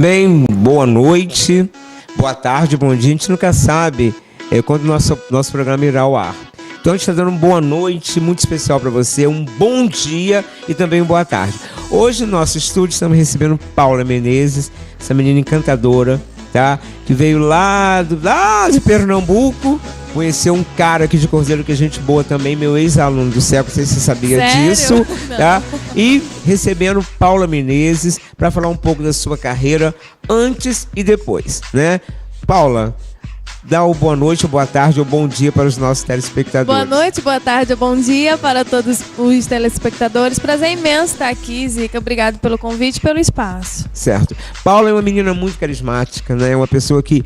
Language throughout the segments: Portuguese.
Bem, boa noite, boa tarde, bom dia. A gente nunca sabe quando o nosso programa irá ao ar. Então a gente está dando uma boa noite muito especial para você, um bom dia e também uma boa tarde. Hoje no nosso estúdio estamos recebendo Paula Menezes, essa menina encantadora, tá? Que veio lá de Pernambuco, conheceu um cara aqui de Cordeiro que é gente boa também, meu ex-aluno do século, não sei se você sabia disso, tá? E recebendo Paula Menezes para falar um pouco da sua carreira antes e depois, né? Paula, dá o boa noite, boa tarde ou bom dia para os nossos telespectadores. Boa noite, boa tarde ou bom dia para todos os telespectadores. Prazer imenso estar aqui, Zica. Obrigado pelo convite e pelo espaço. Certo. Paula é uma menina muito carismática, né? É uma pessoa que...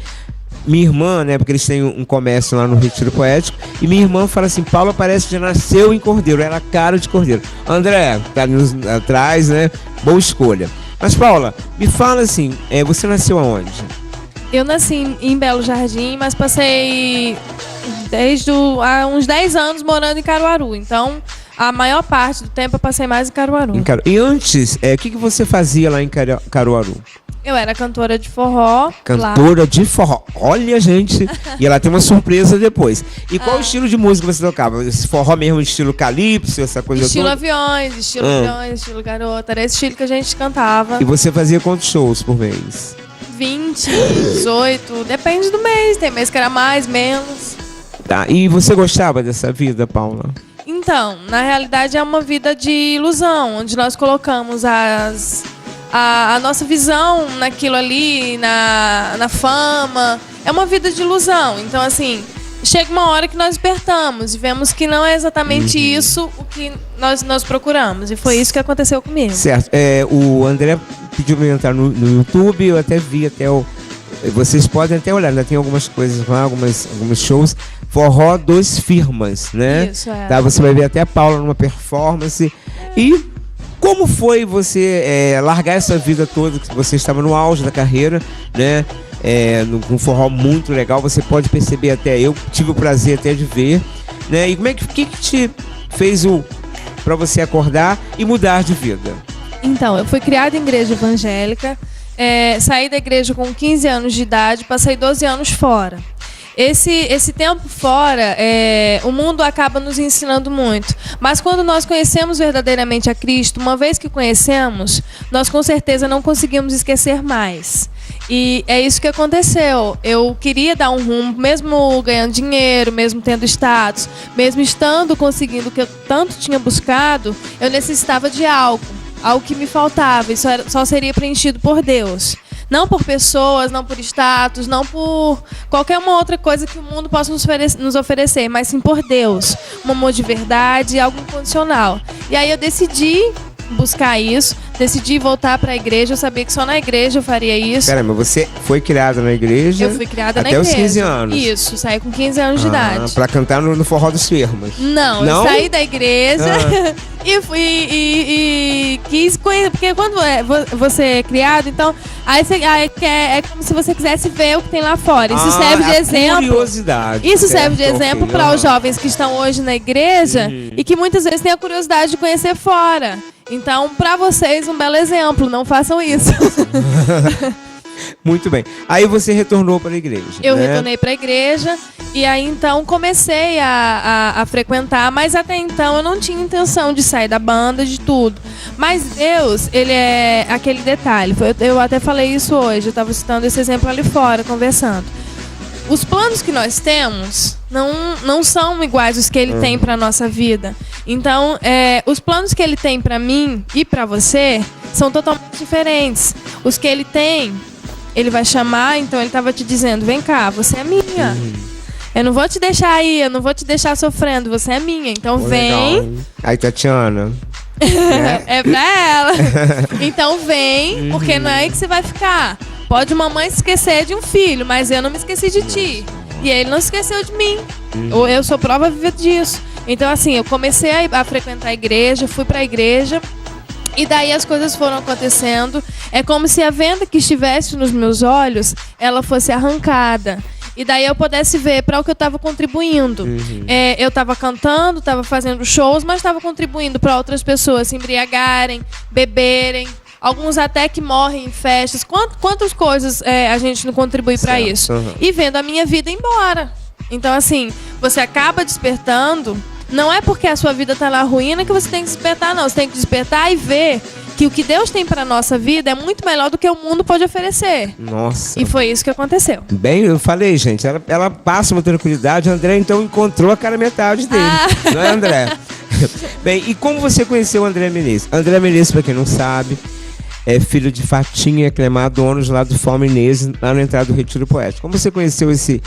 Minha irmã, né? Porque eles têm um comércio lá no Retiro Poético. E minha irmã fala assim, Paula parece que já nasceu em Cordeiro. Ela é cara de Cordeiro. André, tá ali atrás, né? Boa escolha. Mas Paula, me fala assim, você nasceu aonde? Eu nasci em Belo Jardim, mas passei há uns 10 anos morando em Caruaru. Então, a maior parte do tempo eu passei mais em Caruaru. E antes, o que você fazia lá em Caruaru? Eu era cantora de forró. Cantora de forró. Olha, gente. E ela tem uma surpresa depois. E qual estilo de música você tocava? Esse forró mesmo, estilo calypso, essa coisa estilo toda? Aviões, estilo garota. Era esse estilo que a gente cantava. E você fazia quantos shows por mês? 20, 18, depende do mês. Tem mês que era mais, menos. Tá. E você gostava dessa vida, Paula? Então, na realidade é uma vida de ilusão, onde nós colocamos a nossa visão naquilo ali, na fama. É uma vida de ilusão. Então, assim, chega uma hora que nós despertamos e vemos que não é exatamente isso o que nós procuramos. E foi isso que aconteceu comigo. Certo. O André pediu para eu entrar no YouTube, eu até vi vocês podem até olhar, ainda tem algumas coisas lá, alguns shows. Forró 2 Firmas, né? Isso, é. Tá, você vai ver até a Paula numa performance. E como foi você largar essa vida toda, que você estava no auge da carreira, né? Com um forró muito legal, você pode perceber até, eu tive o prazer até de ver, né? E como é que te fez para você acordar e mudar de vida? Então, eu fui criada em igreja evangélica, saí da igreja com 15 anos de idade, passei 12 anos fora. Esse tempo fora, o mundo acaba nos ensinando muito. Mas quando nós conhecemos verdadeiramente a Cristo, uma vez que conhecemos, nós com certeza não conseguimos esquecer mais. E é isso que aconteceu. Eu queria dar um rumo, mesmo ganhando dinheiro, mesmo tendo status, mesmo estando conseguindo o que eu tanto tinha buscado, eu necessitava de algo que me faltava. Isso só seria preenchido por Deus. Não por pessoas, não por status, não por qualquer uma outra coisa que o mundo possa nos oferecer, mas sim por Deus. Um amor de verdade, algo incondicional. E aí eu decidi buscar isso, decidi voltar para a igreja. Eu sabia que só na igreja eu faria isso. Caramba, você foi criada na igreja? Eu fui criada na igreja. Até os 15 anos? Isso, saí com 15 anos de idade. Para cantar no Forró dos Firmas? Não, eu saí da igreja e quis conhecer, porque quando você é criado, então é como se você quisesse ver o que tem lá fora. Isso serve de exemplo. Curiosidade. Isso serve de exemplo para os jovens que estão hoje na igreja e que muitas vezes têm a curiosidade de conhecer fora. Então, para vocês, um belo exemplo. Não façam isso. Muito bem. Aí você retornou para a igreja. Eu retornei para a igreja e aí então comecei a frequentar, mas até então eu não tinha intenção de sair da banda, de tudo. Mas Deus, ele é aquele detalhe. Eu até falei isso hoje, eu estava citando esse exemplo ali fora, conversando. Os planos que nós temos não são iguais os que ele tem para nossa vida. Então, os planos que ele tem para mim e para você são totalmente diferentes. Os que ele tem, ele vai chamar, então ele estava te dizendo, vem cá, você é minha. Eu não vou te deixar aí, eu não vou te deixar sofrendo, você é minha. Então vem. Legal. Aí, Tatiana. É pra ela. Então vem, porque não é aí que você vai ficar. Pode uma mãe se esquecer de um filho, mas eu não me esqueci de ti. E ele não esqueceu de mim. Eu sou prova viva disso. Então, assim, eu comecei a frequentar a igreja, fui pra igreja. E daí as coisas foram acontecendo. É como se a venda que estivesse nos meus olhos, ela fosse arrancada. E daí eu pudesse ver para o que eu estava contribuindo. Eu estava cantando, estava fazendo shows, mas estava contribuindo para outras pessoas se embriagarem, beberem, alguns até que morrem em festas. Quantas coisas a gente não contribui para isso? E vendo a minha vida embora. Então, assim, você acaba despertando. Não é porque a sua vida tá na ruína que você tem que despertar, não. Você tem que despertar e ver que o que Deus tem para nossa vida é muito melhor do que o mundo pode oferecer. Nossa. E foi isso que aconteceu. Bem, eu falei, gente, ela passa uma tranquilidade. O André, então, encontrou a cara metade dele. Não é, André? Bem, e como você conheceu o André Menezes? André Menezes, para quem não sabe, é filho de Fatinha Clemar, donos lá do Fome Menezes, lá na entrada do Retiro Poético. Como você conheceu esse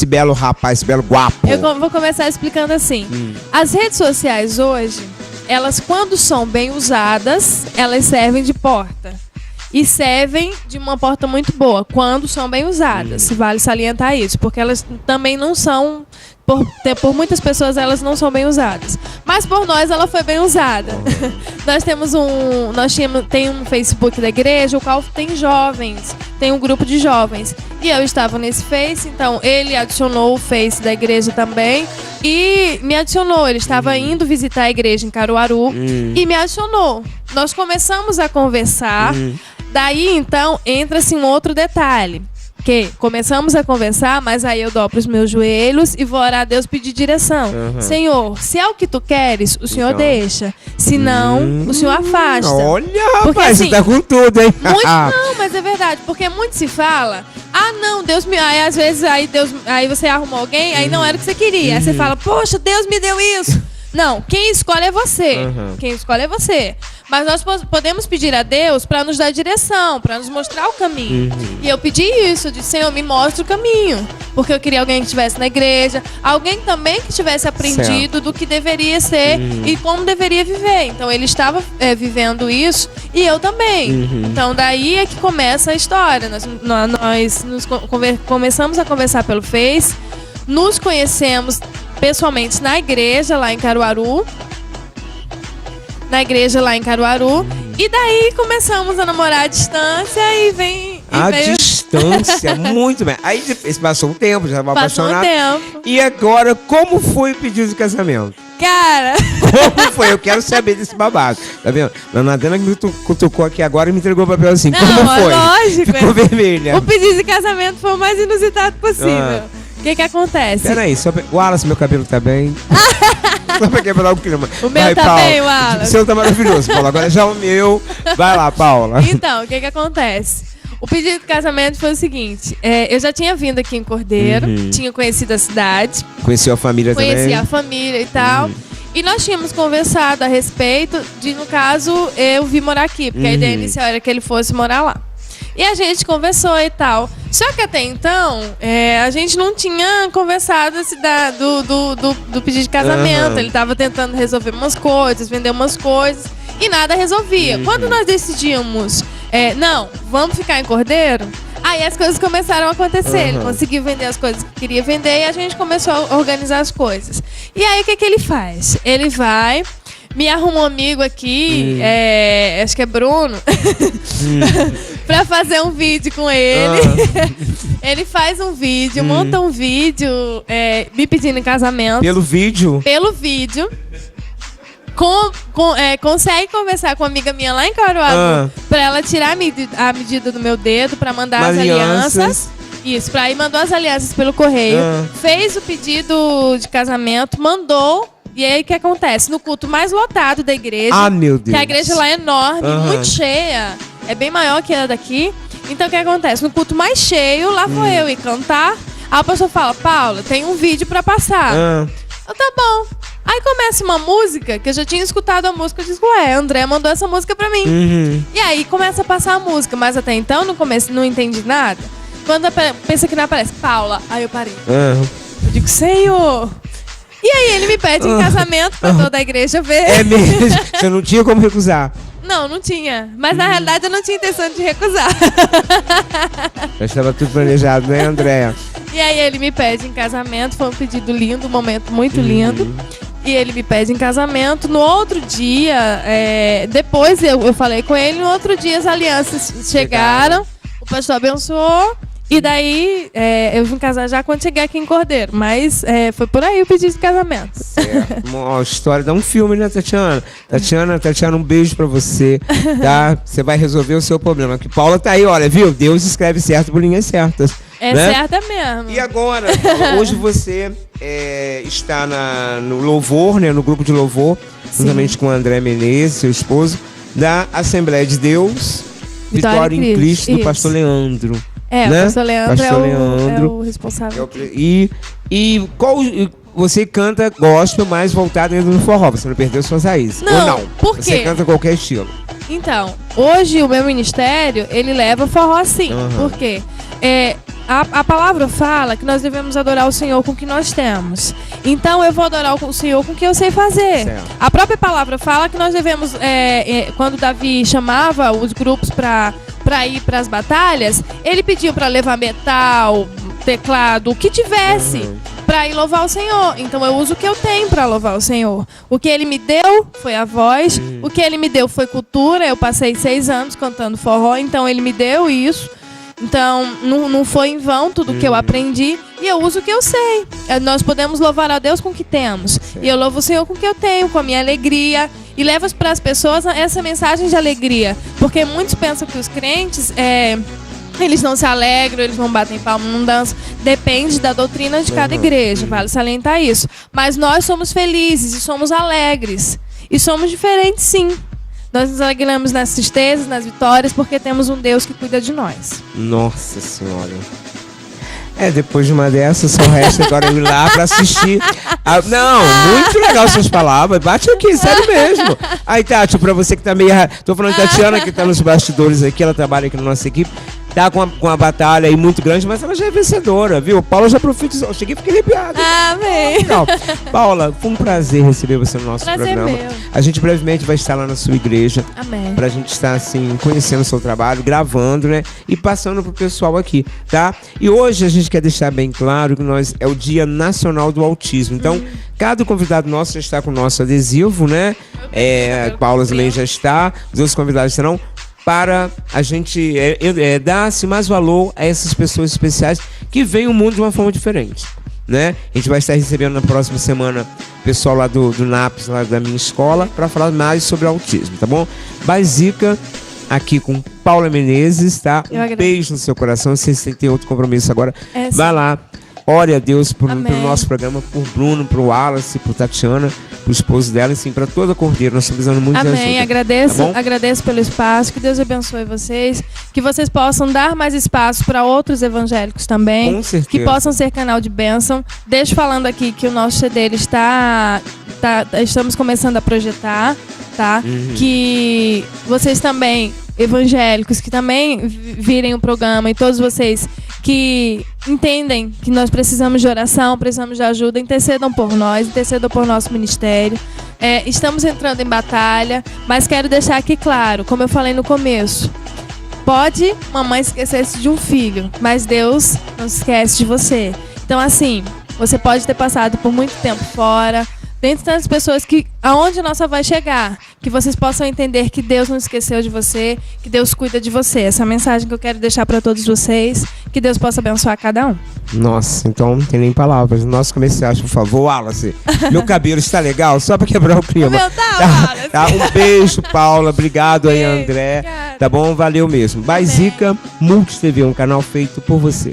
belo rapaz, esse belo guapo? Eu vou começar explicando assim. As redes sociais hoje, elas, quando são bem usadas, elas servem de porta. E servem de uma porta muito boa, quando são bem usadas. Vale salientar isso, porque elas também não são... Por muitas pessoas elas não são bem usadas. Mas por nós ela foi bem usada. Tem um Facebook da igreja, o qual tem jovens. Tem um grupo de jovens. E eu estava nesse Face, então ele adicionou o Face da igreja também. E me adicionou. Ele estava indo visitar a igreja em Caruaru e me adicionou. Nós começamos a conversar. Daí, então, entra-se um outro detalhe. Que começamos a conversar, mas aí eu dobro os meus joelhos e vou orar a Deus, pedir direção. Senhor, se é o que tu queres, o Senhor deixa. Se não, o Senhor afasta. Olha, porque, rapaz, assim, você tá com tudo, hein? Não, mas é verdade, porque muito se fala, não, Deus me... Aí às vezes aí você arrumou alguém, aí não era o que você queria. Aí você fala, poxa, Deus me deu isso. Não, quem escolhe é você. Quem escolhe é você. Mas nós podemos pedir a Deus para nos dar direção, para nos mostrar o caminho. E eu pedi isso, eu disse, Senhor, me mostra o caminho. Porque eu queria alguém que estivesse na igreja, alguém também que tivesse aprendido do que deveria ser e como deveria viver. Então ele estava vivendo isso e eu também. Então daí é que começa a história. Nós começamos a conversar pelo Face, nos conhecemos pessoalmente na igreja lá em Caruaru. E daí começamos a namorar à distância e veio... Distância, muito bem. Aí passou um tempo, já estava apaixonado. Passou um tempo. E agora, como foi o pedido de casamento? Cara... Como foi? Eu quero saber desse babado. Tá vendo? A Nadana me cutucou aqui agora e me entregou o papel assim. Não, como foi? Lógico. Ficou vermelha. O pedido de casamento foi o mais inusitado possível. O que acontece? Peraí, Wallace, meu cabelo tá bem? Só pra quebrar o clima. O meu tá bem, Wallace. O seu tá maravilhoso, Paula. Agora já o meu. Vai lá, Paula. Então, o que acontece? O pedido de casamento foi o seguinte. Eu já tinha vindo aqui em Cordeiro, tinha conhecido a cidade. Conheceu a família também? Conheci a família e tal. E nós tínhamos conversado a respeito de, no caso, eu vir morar aqui. Porque a ideia inicial era que ele fosse morar lá. E a gente conversou e tal. Só que até então, a gente não tinha conversado do pedido de casamento. Ele estava tentando resolver umas coisas, vender umas coisas, e nada resolvia. Quando nós decidimos, não, vamos ficar em Cordeiro, aí as coisas começaram a acontecer. Ele conseguiu vender as coisas que queria vender e a gente começou a organizar as coisas. E aí o que ele faz? Ele vai... Me arruma um amigo aqui, acho que é Bruno, pra fazer um vídeo com ele. Ele faz um vídeo, monta um vídeo me pedindo em casamento. Pelo vídeo? Pelo vídeo. Consegue conversar com uma amiga minha lá em Caruaru pra ela tirar a medida do meu dedo, pra mandar as alianças. Isso, pra aí mandou as alianças pelo correio. Fez o pedido de casamento, mandou. E aí o que acontece? No culto mais lotado da igreja, meu Deus. que a igreja lá é enorme, muito cheia, é bem maior que a daqui. Então o que acontece? No culto mais cheio, lá vou eu ir cantar. Aí a pessoa fala, Paula, tem um vídeo pra passar. Tá bom. Aí começa uma música, que eu já tinha escutado a música, eu disse, André mandou essa música pra mim. E aí começa a passar a música, mas até então no começo não entendi nada. Quando pensa que não aparece, Paula, aí eu parei. Eu digo, Senhor... E aí ele me pede em casamento pra toda a igreja ver. É mesmo? Você não tinha como recusar? Não tinha. Mas na realidade eu não tinha intenção de recusar. Mas estava tudo planejado, né, Andréa? E aí ele me pede em casamento. Foi um pedido lindo, um momento muito lindo. E ele me pede em casamento. No outro dia, depois eu falei com ele. No outro dia as alianças chegaram. O pastor abençoou. E daí, eu vim casar já quando cheguei aqui em Cordeiro. Mas foi por aí o pedido de casamento. Certo. Ó, a história dá um filme, né, Tatiana? Tatiana, um beijo pra você, tá? Você vai resolver o seu problema. Que Paula tá aí, olha, viu? Deus escreve certo por linhas certas. É né? certa mesmo. E agora, hoje você está no louvor, né? No grupo de louvor, juntamente com o André Menezes, seu esposo, da Assembleia de Deus, Vitória em Cristo, do pastor Leandro. Né? O pastor Leandro é o responsável. E qual... Você canta gospel mais voltado dentro do forró, você não perdeu suas raízes. Não, ou não? Por quê? Você canta qualquer estilo. Então, hoje o meu ministério, ele leva forró sim. Por quê? A palavra fala que nós devemos adorar o Senhor com o que nós temos. Então eu vou adorar o Senhor com o que eu sei fazer. Certo. A própria palavra fala que nós devemos, quando Davi chamava os grupos para ir para as batalhas, ele pediu para levar metal, teclado, o que tivesse. Para ir louvar o Senhor. Então eu uso o que eu tenho para louvar o Senhor. O que Ele me deu foi a voz. O que Ele me deu foi cultura. Eu passei 6 anos cantando forró, então Ele me deu isso. Então não foi em vão tudo que eu aprendi. E eu uso o que eu sei. Nós podemos louvar a Deus com o que temos. E eu louvo o Senhor com o que eu tenho, com a minha alegria. E levo para as pessoas essa mensagem de alegria. Porque muitos pensam que os crentes... eles não se alegram, eles não batem palma, não dançam. Depende da doutrina de cada igreja, vale salientar isso. Mas nós somos felizes e somos alegres. E somos diferentes, sim. Nós nos alegramos nas tristezas, nas vitórias, porque temos um Deus que cuida de nós. Nossa Senhora. Depois de uma dessas, só resta agora ir lá pra assistir. Não, muito legal suas palavras. Bate aqui, sério mesmo. Aí, Tati, pra você que tá meio... Tô falando de Tatiana, que tá nos bastidores aqui, ela trabalha aqui na nossa equipe. Tá com uma batalha aí muito grande, mas ela já é vencedora, viu? Paula já profetizou. Eu cheguei e fiquei arrepiado. Amém. Legal. Paula, foi um prazer receber você no nosso programa. Meu. A gente brevemente vai estar lá na sua igreja. Amém. Pra gente estar, assim, conhecendo o seu trabalho, gravando, né? E passando pro pessoal aqui, tá? E hoje a gente quer deixar bem claro que é o Dia Nacional do Autismo. Então, cada convidado nosso já está com o nosso adesivo, né? Paula também já está. Os outros convidados serão. Para a gente dar-se mais valor a essas pessoas especiais que veem o mundo de uma forma diferente, né? A gente vai estar recebendo na próxima semana o pessoal lá do NAPS, lá da minha escola, para falar mais sobre autismo, tá bom? Basica aqui com Paula Menezes, tá? Um beijo no seu coração. Se você tem outro compromisso agora, vai lá. Ore a Deus pelo nosso programa, por Bruno, por Wallace, por Tatiana, pro esposo dela, assim, para toda a Cordeiro. Nós estamos precisando muito de ajuda. Amém. Agradeço pelo espaço. Que Deus abençoe vocês. Que vocês possam dar mais espaço para outros evangélicos também. Com certeza. Que possam ser canal de bênção. Deixo falando aqui que o nosso CD estamos começando a projetar, tá? Que vocês também, evangélicos, que também virem o programa, e todos vocês que entendem que nós precisamos de oração, precisamos de ajuda, intercedam por nós, intercedam por nosso ministério. Estamos entrando em batalha, mas quero deixar aqui claro, como eu falei no começo, pode mamãe esquecer-se de um filho, mas Deus não se esquece de você. Então, assim, você pode ter passado por muito tempo fora, dentre tantas pessoas que aonde a nossa vai chegar, que vocês possam entender que Deus não esqueceu de você, que Deus cuida de você. Essa é a mensagem que eu quero deixar para todos vocês, que Deus possa abençoar cada um. Nossa, então não tem nem palavras. Nossos comerciais, por favor, Wallace. Meu cabelo está legal, só para quebrar o clima. Tá? Um beijo, Paula. Obrigado aí, André. Obrigada. Tá bom? Valeu mesmo. Basica Multi TV, um canal feito por você.